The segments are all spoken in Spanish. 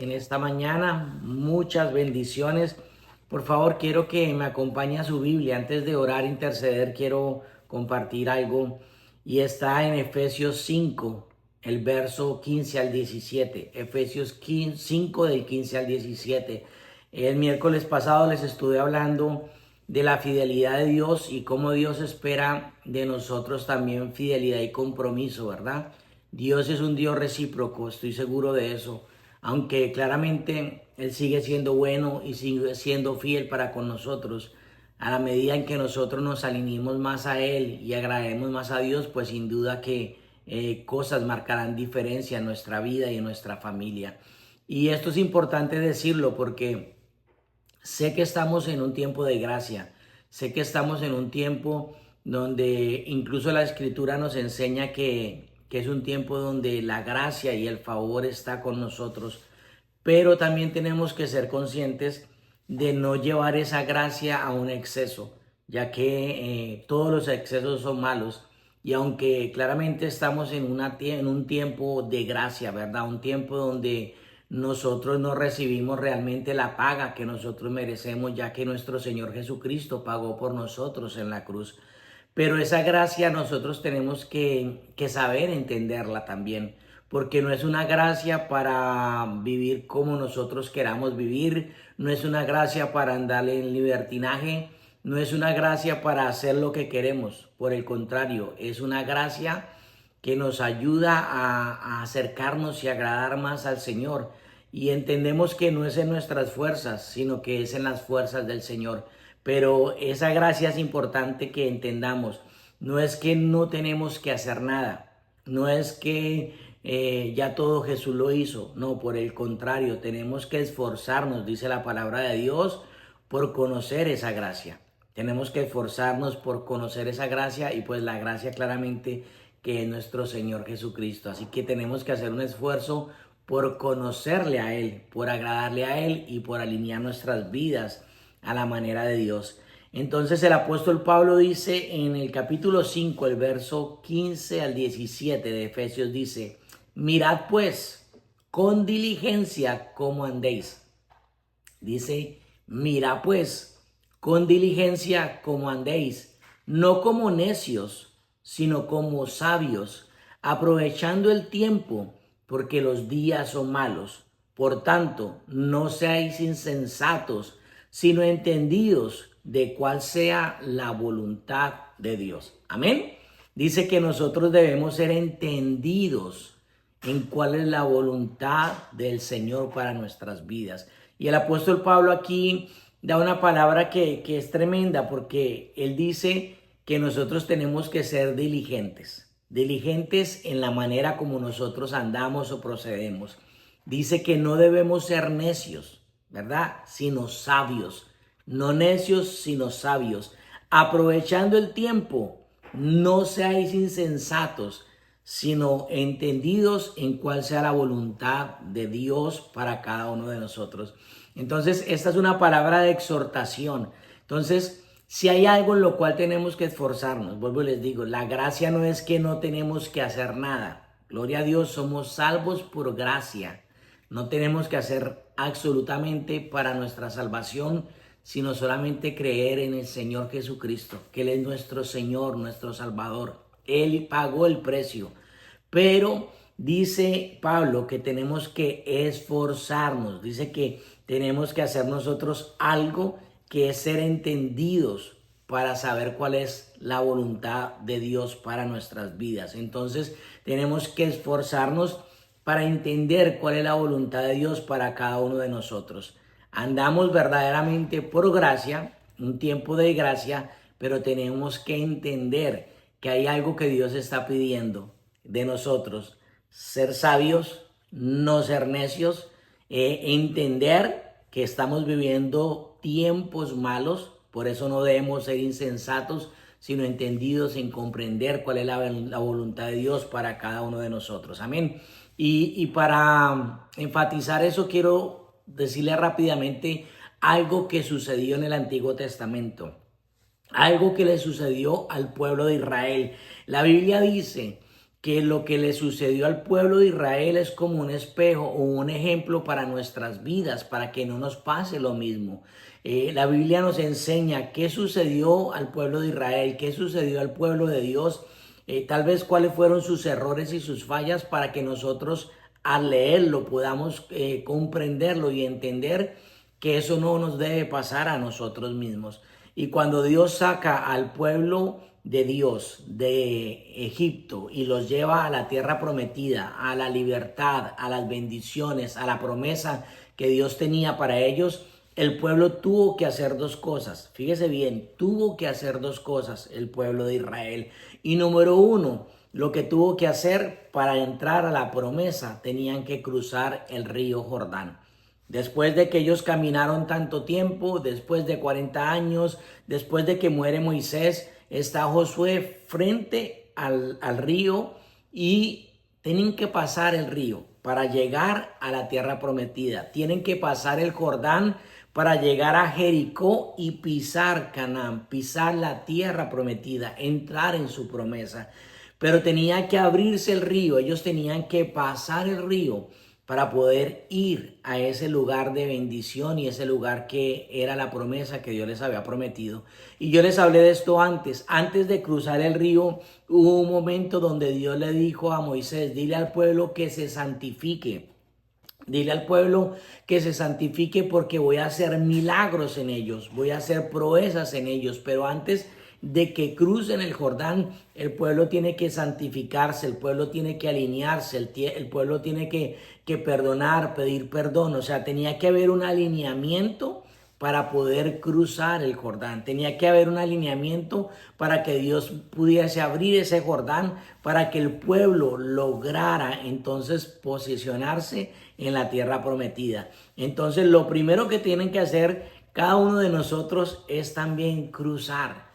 en esta mañana. Muchas bendiciones. Por favor, quiero que me acompañe a su Biblia. Antes de orar, interceder, quiero compartir algo. Y está en Efesios 5, el verso 15 al 17. Efesios 5 del 15 al 17. El miércoles pasado les estuve hablando de la fidelidad de Dios y cómo Dios espera de nosotros también fidelidad y compromiso, ¿verdad? Dios es un Dios recíproco, estoy seguro de eso, aunque claramente Él sigue siendo bueno y sigue siendo fiel para con nosotros. A la medida en que nosotros nos alineemos más a Él y agrademos más a Dios, pues sin duda que cosas marcarán diferencia en nuestra vida y en nuestra familia. Y esto es importante decirlo porque sé que estamos en un tiempo de gracia, sé que estamos en un tiempo donde incluso la Escritura nos enseña que es un tiempo donde la gracia y el favor está con nosotros, pero también tenemos que ser conscientes de no llevar esa gracia a un exceso, ya que todos los excesos son malos. Y aunque claramente estamos en un tiempo de gracia, ¿verdad? Un tiempo donde nosotros no recibimos realmente la paga que nosotros merecemos, ya que nuestro Señor Jesucristo pagó por nosotros en la cruz. Pero esa gracia nosotros tenemos que saber entenderla también, porque no es una gracia para vivir como nosotros queramos vivir, no es una gracia para andar en libertinaje, no es una gracia para hacer lo que queremos. Por el contrario, es una gracia que nos ayuda a acercarnos y agradar más al Señor. Y entendemos que no es en nuestras fuerzas, sino que es en las fuerzas del Señor. Pero esa gracia es importante que entendamos. No es que no tenemos que hacer nada. No es que ya todo Jesús lo hizo. No, por el contrario, tenemos que esforzarnos, dice la palabra de Dios, por conocer esa gracia. Tenemos que esforzarnos por conocer esa gracia y pues la gracia claramente que es nuestro Señor Jesucristo. Así que tenemos que hacer un esfuerzo por conocerle a Él, por agradarle a Él y por alinear nuestras vidas a la manera de Dios. Entonces el apóstol Pablo dice en el capítulo 5, el verso 15 al 17 de Efesios, dice: mirad pues con diligencia cómo andéis. Dice: mirad pues con diligencia cómo andéis, no como necios, sino como sabios, aprovechando el tiempo, porque los días son malos. Por tanto, no seáis insensatos, sino entendidos de cuál sea la voluntad de Dios. Amén. Dice que nosotros debemos ser entendidos en cuál es la voluntad del Señor para nuestras vidas. Y el apóstol Pablo aquí da una palabra que es tremenda, porque él dice que nosotros tenemos que ser diligentes en la manera como nosotros andamos o procedemos. Dice que no debemos ser necios, ¿verdad? Sino sabios. No necios, sino sabios. Aprovechando el tiempo, no seáis insensatos, sino entendidos en cuál sea la voluntad de Dios para cada uno de nosotros. Entonces, esta es una palabra de exhortación. Entonces, si hay algo en lo cual tenemos que esforzarnos, vuelvo y les digo, la gracia no es que no tenemos que hacer nada. Gloria a Dios, somos salvos por gracia. No tenemos que hacer absolutamente para nuestra salvación, sino solamente creer en el Señor Jesucristo, que Él es nuestro Señor, nuestro Salvador. Él pagó el precio. Pero dice Pablo que tenemos que esforzarnos. Dice que tenemos que hacer nosotros algo que es ser entendidos para saber cuál es la voluntad de Dios para nuestras vidas. Entonces tenemos que esforzarnos para entender cuál es la voluntad de Dios para cada uno de nosotros. Andamos verdaderamente por gracia, un tiempo de gracia, pero tenemos que entender que hay algo que Dios está pidiendo de nosotros: ser sabios, no ser necios, entender que estamos viviendo tiempos malos, por eso no debemos ser insensatos, sino entendidos en comprender cuál es la voluntad de Dios para cada uno de nosotros. Amén. Y para enfatizar eso, quiero decirle rápidamente algo que sucedió en el Antiguo Testamento. Algo que le sucedió al pueblo de Israel. La Biblia dice que lo que le sucedió al pueblo de Israel es como un espejo o un ejemplo para nuestras vidas, para que no nos pase lo mismo. La Biblia nos enseña qué sucedió al pueblo de Israel, qué sucedió al pueblo de Dios, tal vez cuáles fueron sus errores y sus fallas para que nosotros al leerlo podamos comprenderlo y entender que eso no nos debe pasar a nosotros mismos. Y cuando Dios saca al pueblo de Dios de Egipto y los lleva a la tierra prometida, a la libertad, a las bendiciones, a la promesa que Dios tenía para ellos, el pueblo tuvo que hacer dos cosas. Fíjese bien, tuvo que hacer dos cosas el pueblo de Israel. Y número uno, lo que tuvo que hacer para entrar a la promesa, tenían que cruzar el río Jordán. Después de que ellos caminaron tanto tiempo, después de 40 años, después de que muere Moisés, está Josué frente al río y tienen que pasar el río para llegar a la tierra prometida. Tienen que pasar el Jordán para llegar a Jericó y pisar Canaán, pisar la tierra prometida, entrar en su promesa. Pero tenía que abrirse el río, ellos tenían que pasar el río para poder ir a ese lugar de bendición y ese lugar que era la promesa que Dios les había prometido. Y yo les hablé de esto antes de cruzar el río, hubo un momento donde Dios le dijo a Moisés, dile al pueblo que se santifique. Dile al pueblo que se santifique porque voy a hacer milagros en ellos, voy a hacer proezas en ellos, pero antes de que crucen el Jordán, el pueblo tiene que santificarse, el pueblo tiene que alinearse, el pueblo tiene que perdonar, pedir perdón, o sea, tenía que haber un alineamiento para poder cruzar el Jordán. Tenía que haber un alineamiento para que Dios pudiese abrir ese Jordán, para que el pueblo lograra entonces posicionarse en la tierra prometida. Entonces, lo primero que tienen que hacer cada uno de nosotros es también cruzar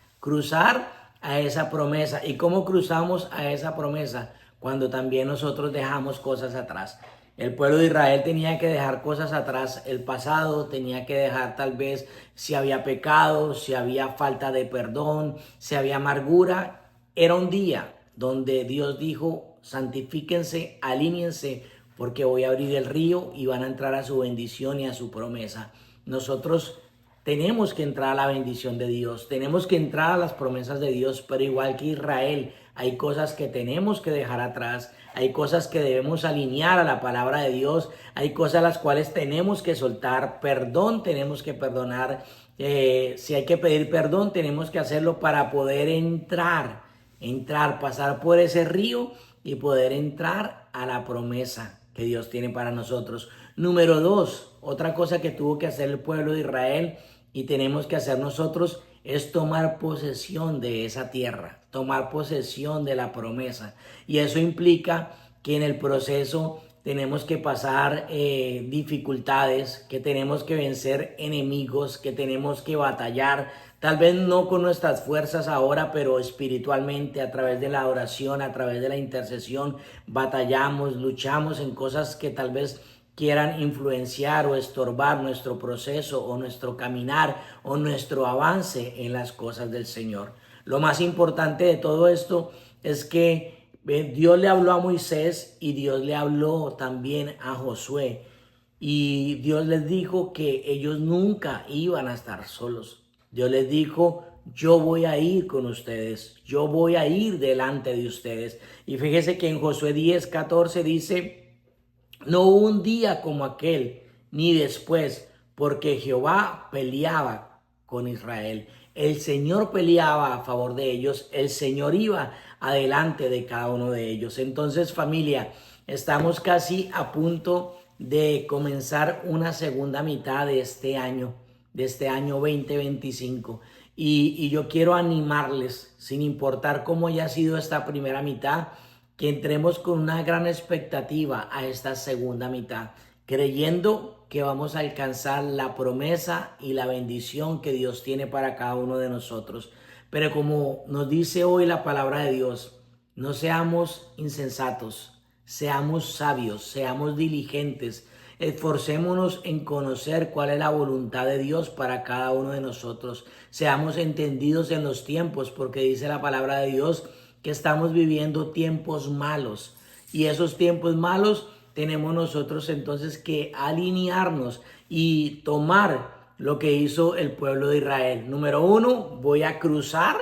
a esa promesa. ¿Y cómo cruzamos a esa promesa? Cuando también nosotros dejamos cosas atrás. El pueblo de Israel tenía que dejar cosas atrás, el pasado, tenía que dejar tal vez si había pecado, si había falta de perdón, si había amargura. Era un día donde Dios dijo, santifíquense, alíñense, porque voy a abrir el río y van a entrar a su bendición y a su promesa. Nosotros tenemos que entrar a la bendición de Dios, tenemos que entrar a las promesas de Dios, pero igual que Israel, hay cosas que tenemos que dejar atrás, hay cosas que debemos alinear a la palabra de Dios, hay cosas las cuales tenemos que soltar, perdón tenemos que perdonar, si hay que pedir perdón tenemos que hacerlo para poder entrar, pasar por ese río y poder entrar a la promesa que Dios tiene para nosotros. Número dos, otra cosa que tuvo que hacer el pueblo de Israel y tenemos que hacer nosotros es tomar posesión de esa tierra, tomar posesión de la promesa. Y eso implica que en el proceso tenemos que pasar dificultades, que tenemos que vencer enemigos, que tenemos que batallar, tal vez no con nuestras fuerzas ahora, pero espiritualmente, a través de la oración, a través de la intercesión, batallamos, luchamos en cosas que tal vez quieran influenciar o estorbar nuestro proceso o nuestro caminar o nuestro avance en las cosas del Señor. Lo más importante de todo esto es que Dios le habló a Moisés y Dios le habló también a Josué. Y Dios les dijo que ellos nunca iban a estar solos. Dios les dijo, yo voy a ir con ustedes, yo voy a ir delante de ustedes. Y fíjese que en Josué 10:14 dice, no hubo un día como aquel, ni después, porque Jehová peleaba con Israel. El Señor peleaba a favor de ellos, el Señor iba adelante de cada uno de ellos. Entonces, familia, estamos casi a punto de comenzar una segunda mitad de este año 2025. Y yo quiero animarles, sin importar cómo haya sido esta primera mitad, que entremos con una gran expectativa a esta segunda mitad, creyendo que vamos a alcanzar la promesa y la bendición que Dios tiene para cada uno de nosotros. Pero como nos dice hoy la palabra de Dios, no seamos insensatos, seamos sabios, seamos diligentes, esforcémonos en conocer cuál es la voluntad de Dios para cada uno de nosotros, seamos entendidos en los tiempos, porque dice la palabra de Dios que estamos viviendo tiempos malos. Y esos tiempos malos tenemos nosotros entonces que alinearnos y tomar lo que hizo el pueblo de Israel. Número uno, voy a cruzar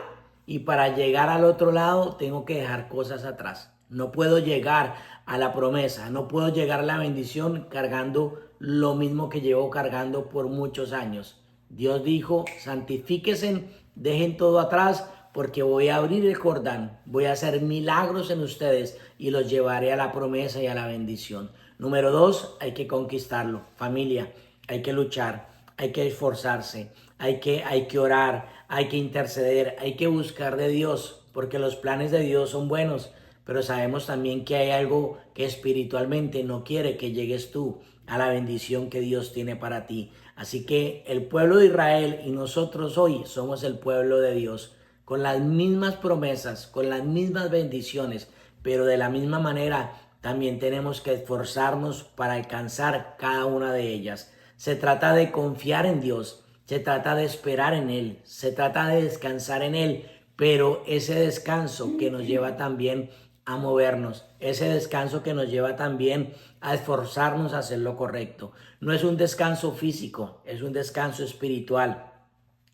y para llegar al otro lado tengo que dejar cosas atrás. No puedo llegar a la promesa, no puedo llegar a la bendición cargando lo mismo que llevo cargando por muchos años. Dios dijo, santifíquense, dejen todo atrás porque voy a abrir el Jordán, voy a hacer milagros en ustedes y los llevaré a la promesa y a la bendición. Número dos, hay que conquistarlo. Familia, hay que luchar, hay que esforzarse, hay que orar, hay que interceder, hay que buscar de Dios, porque los planes de Dios son buenos, pero sabemos también que hay algo que espiritualmente no quiere que llegues tú a la bendición que Dios tiene para ti. Así que el pueblo de Israel y nosotros hoy somos el pueblo de Dios, con las mismas promesas, con las mismas bendiciones, pero de la misma manera también tenemos que esforzarnos para alcanzar cada una de ellas. Se trata de confiar en Dios, se trata de esperar en Él, se trata de descansar en Él, pero ese descanso que nos lleva también a movernos, ese descanso que nos lleva también a esforzarnos a hacer lo correcto. No es un descanso físico, es un descanso espiritual,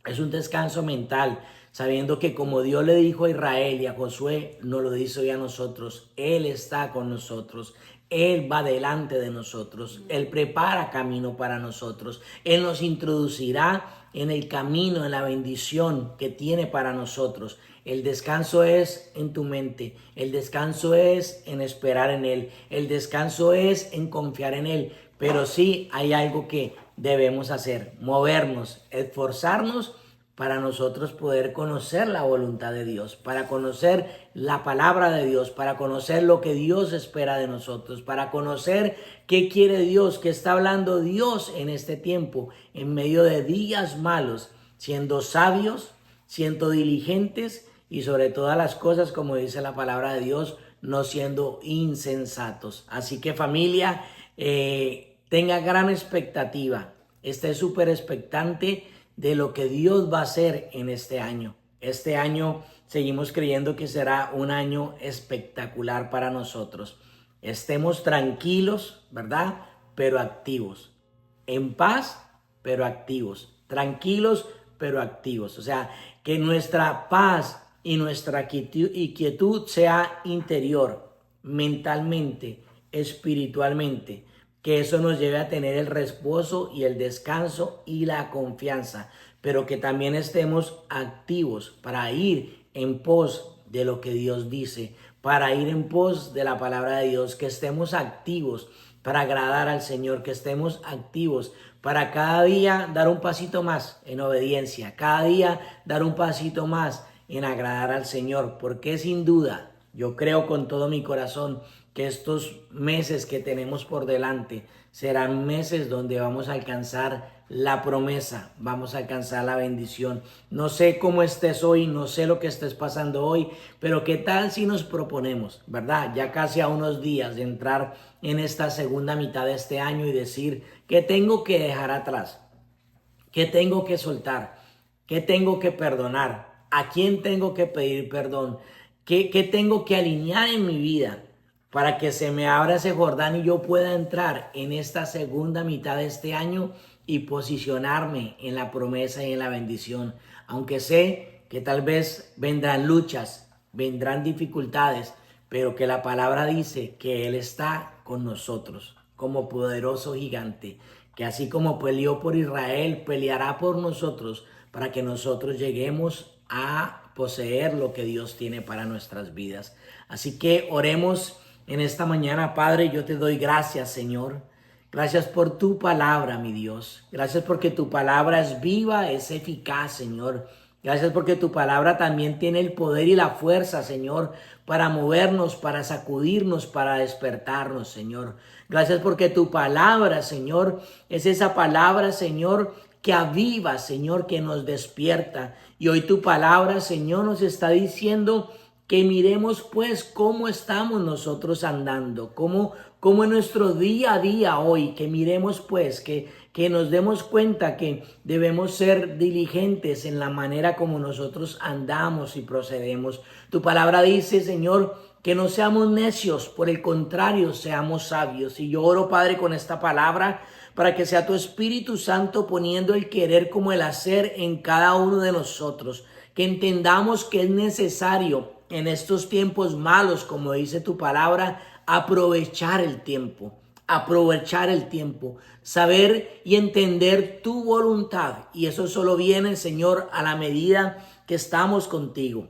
es un descanso mental, sabiendo que como Dios le dijo a Israel y a Josué, nos lo dice hoy a nosotros. Él está con nosotros, Él va delante de nosotros, Él prepara camino para nosotros, Él nos introducirá en el camino, en la bendición que tiene para nosotros. El descanso es en tu mente, el descanso es en esperar en Él, el descanso es en confiar en Él, pero sí hay algo que debemos hacer, movernos, esforzarnos para nosotros poder conocer la voluntad de Dios, para conocer la palabra de Dios, para conocer lo que Dios espera de nosotros, para conocer qué quiere Dios, qué está hablando Dios en este tiempo, en medio de días malos, siendo sabios, siendo diligentes y sobre todas las cosas, como dice la palabra de Dios, no siendo insensatos. Así que familia, tenga gran expectativa, esté súper expectante de lo que Dios va a hacer en este año. Este año seguimos creyendo que será un año espectacular para nosotros. Estemos tranquilos, ¿verdad? Pero activos. En paz, pero activos. Tranquilos, pero activos. O sea, que nuestra paz y nuestra quietud sea interior, mentalmente, espiritualmente. Que eso nos lleve a tener el reposo y el descanso y la confianza, pero que también estemos activos para ir en pos de lo que Dios dice, para ir en pos de la palabra de Dios, que estemos activos para agradar al Señor, que estemos activos para cada día dar un pasito más en obediencia, cada día dar un pasito más en agradar al Señor, porque sin duda, yo creo con todo mi corazón que estos meses que tenemos por delante serán meses donde vamos a alcanzar la promesa, vamos a alcanzar la bendición. No sé cómo estés hoy, no sé lo que estés pasando hoy, pero qué tal si nos proponemos, ¿verdad? Ya casi a unos días de entrar en esta segunda mitad de este año y decir, ¿qué tengo que dejar atrás? ¿Qué tengo que soltar? ¿Qué tengo que perdonar? ¿A quién tengo que pedir perdón? ¿Qué tengo que alinear en mi vida para que se me abra ese Jordán y yo pueda entrar en esta segunda mitad de este año y posicionarme en la promesa y en la bendición? Aunque sé que tal vez vendrán luchas, vendrán dificultades, pero que la palabra dice que Él está con nosotros como poderoso gigante, que así como peleó por Israel, peleará por nosotros para que nosotros lleguemos a poseer lo que Dios tiene para nuestras vidas. Así que oremos en esta mañana. Padre, yo te doy gracias, Señor. Gracias por tu palabra, mi Dios. Gracias porque tu palabra es viva, es eficaz, Señor. Gracias porque tu palabra también tiene el poder y la fuerza, Señor, para movernos, para sacudirnos, para despertarnos, Señor. Gracias porque tu palabra, Señor, es esa palabra, Señor, que aviva, Señor, que nos despierta. Y hoy tu palabra, Señor, nos está diciendo que miremos pues cómo estamos nosotros andando, cómo como en nuestro día a día hoy, que miremos pues, que nos demos cuenta que debemos ser diligentes en la manera como nosotros andamos y procedemos. Tu palabra dice, Señor, que no seamos necios, por el contrario, seamos sabios. Y yo oro, Padre, con esta palabra, para que sea tu Espíritu Santo poniendo el querer como el hacer en cada uno de nosotros. Que entendamos que es necesario en estos tiempos malos, como dice tu palabra, aprovechar el tiempo. Aprovechar el tiempo, saber y entender tu voluntad. Y eso solo viene, Señor, a la medida que estamos contigo.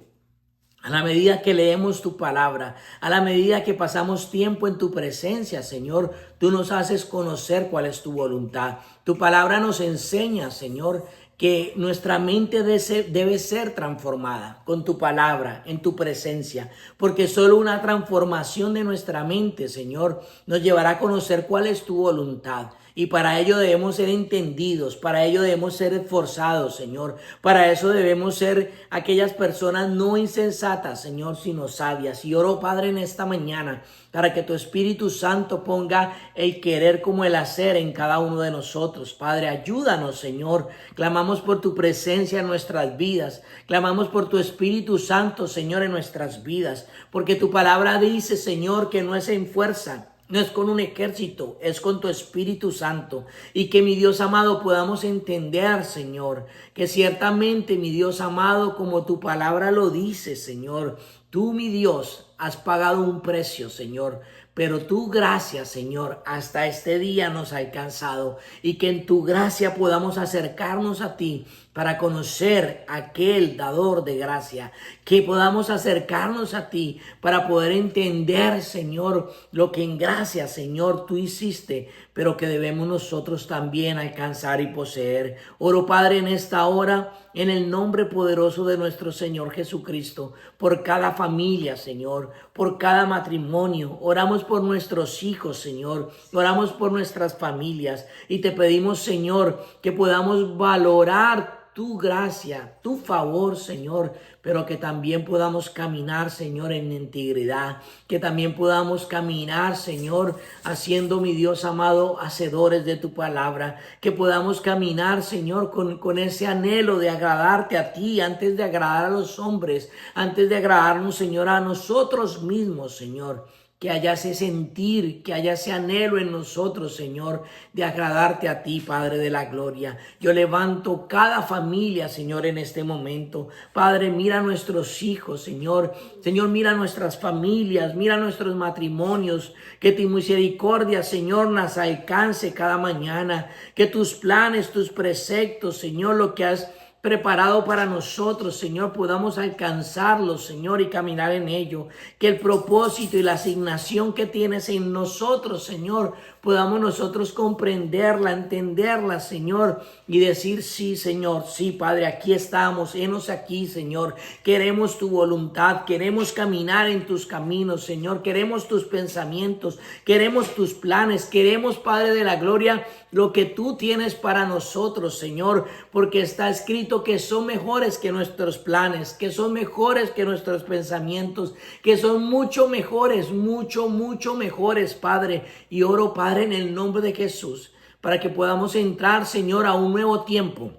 A la medida que leemos tu palabra, a la medida que pasamos tiempo en tu presencia, Señor, tú nos haces conocer cuál es tu voluntad. Tu palabra nos enseña, Señor, que nuestra mente debe ser transformada con tu palabra, en tu presencia, porque solo una transformación de nuestra mente, Señor, nos llevará a conocer cuál es tu voluntad. Y para ello debemos ser entendidos, para ello debemos ser esforzados, Señor. Para eso debemos ser aquellas personas no insensatas, Señor, sino sabias. Y oro, Padre, en esta mañana, para que tu Espíritu Santo ponga el querer como el hacer en cada uno de nosotros. Padre, ayúdanos, Señor. Clamamos por tu presencia en nuestras vidas. Clamamos por tu Espíritu Santo, Señor, en nuestras vidas. Porque tu palabra dice, Señor, que no es en fuerza, no es con un ejército, es con tu Espíritu Santo. Y que, mi Dios amado, podamos entender, Señor, que ciertamente, mi Dios amado, como tu palabra lo dice, Señor, tú, mi Dios, has pagado un precio, Señor. Pero tu gracia, Señor, hasta este día nos ha alcanzado. Y que en tu gracia podamos acercarnos a ti para conocer a aquel dador de gracia. Que podamos acercarnos a ti para poder entender, Señor, lo que en gracia, Señor, tú hiciste, pero que debemos nosotros también alcanzar y poseer. Oro, Padre, en esta hora, en el nombre poderoso de nuestro Señor Jesucristo, por cada familia, Señor, por cada matrimonio. Oramos por nuestros hijos, Señor. Oramos por nuestras familias. Y te pedimos, Señor, que podamos valorar tu gracia, tu favor, Señor, pero que también podamos caminar, Señor, en integridad, que también podamos caminar, Señor, haciendo, mi Dios amado, hacedores de tu palabra, que podamos caminar, Señor, con ese anhelo de agradarte a ti antes de agradar a los hombres, antes de agradarnos, Señor, a nosotros mismos, Señor. Que haya ese sentir, que haya ese anhelo en nosotros, Señor, de agradarte a ti, Padre de la gloria. Yo levanto cada familia, Señor, en este momento. Padre, mira a nuestros hijos, Señor. Señor, mira a nuestras familias, mira a nuestros matrimonios. Que tu misericordia, Señor, nos alcance cada mañana. Que tus planes, tus preceptos, Señor, lo que has preparado para nosotros, Señor, podamos alcanzarlo, Señor, y caminar en ello. Que el propósito y la asignación que tienes en nosotros, Señor, podamos nosotros comprenderla, entenderla, Señor, y decir, sí, Señor, sí, Padre, aquí estamos, henos aquí, Señor. Queremos tu voluntad, queremos caminar en tus caminos, Señor, queremos tus pensamientos, queremos tus planes, queremos, Padre de la gloria, lo que tú tienes para nosotros, Señor, porque está escrito que son mejores que nuestros planes, que son mejores que nuestros pensamientos, que son mucho mejores, mucho mejores, Padre. Y oro, Padre, en el nombre de Jesús, para que podamos entrar, Señor, a un nuevo tiempo,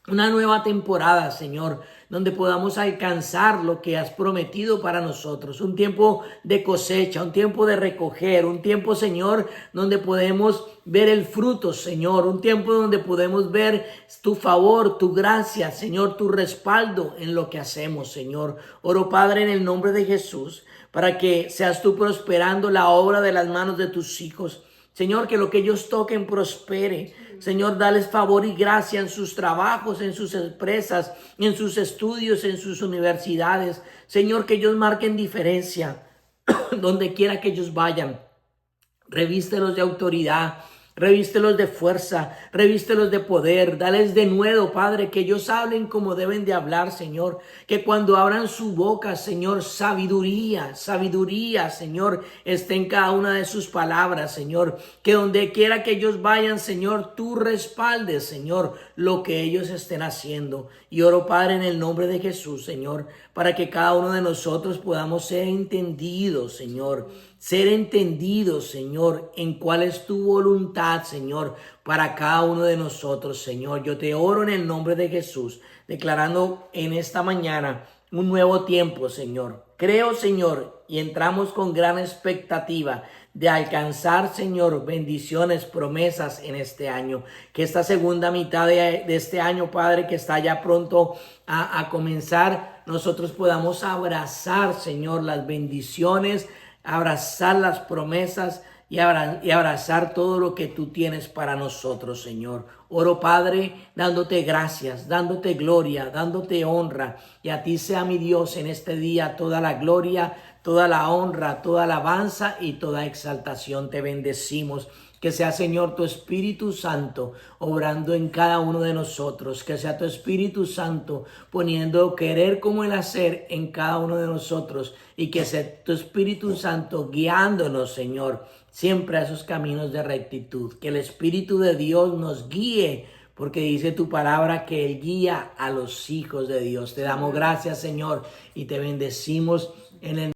una nueva temporada, Señor, donde podamos alcanzar lo que has prometido para nosotros. Un tiempo de cosecha, un tiempo de recoger, un tiempo, Señor, donde podemos ver el fruto, Señor. Un tiempo donde podemos ver tu favor, tu gracia, Señor, tu respaldo en lo que hacemos, Señor. Oro, Padre, en el nombre de Jesús, para que seas tú prosperando la obra de las manos de tus hijos. Señor, que lo que ellos toquen prospere. Señor, dales favor y gracia en sus trabajos, en sus empresas, en sus estudios, en sus universidades. Señor, que ellos marquen diferencia donde quiera que ellos vayan. Revístelos de autoridad, revístelos de fuerza, revístelos de poder. Dales de nuevo, Padre, que ellos hablen como deben de hablar, Señor. Que cuando abran su boca, Señor, sabiduría, Señor, esté en cada una de sus palabras, Señor. Que donde quiera que ellos vayan, Señor, tú respaldes, Señor, lo que ellos estén haciendo. Y oro, Padre, en el nombre de Jesús, Señor, para que cada uno de nosotros podamos ser entendidos, Señor. ser entendidos, Señor, en cuál es tu voluntad, Señor, para cada uno de nosotros, Señor. Yo te oro en el nombre de Jesús, declarando en esta mañana un nuevo tiempo, Señor. Creo, Señor, y entramos con gran expectativa de alcanzar, Señor, bendiciones, promesas en este año. Que esta segunda mitad de este año, Padre, que está ya pronto a comenzar, nosotros podamos abrazar, Señor, las bendiciones, abrazar las promesas y abrazar todo lo que tú tienes para nosotros, Señor. Oro, Padre, dándote gracias, dándote gloria, dándote honra. Y a ti sea, mi Dios, en este día toda la gloria, toda la honra, toda alabanza y toda exaltación. Te bendecimos. Que sea, Señor, tu Espíritu Santo obrando en cada uno de nosotros. Que sea tu Espíritu Santo poniendo querer como el hacer en cada uno de nosotros. Y que sea tu Espíritu Santo guiándonos, Señor, siempre a esos caminos de rectitud. Que el Espíritu de Dios nos guíe, porque dice tu palabra que Él guía a los hijos de Dios. Te damos gracias, Señor, y te bendecimos en el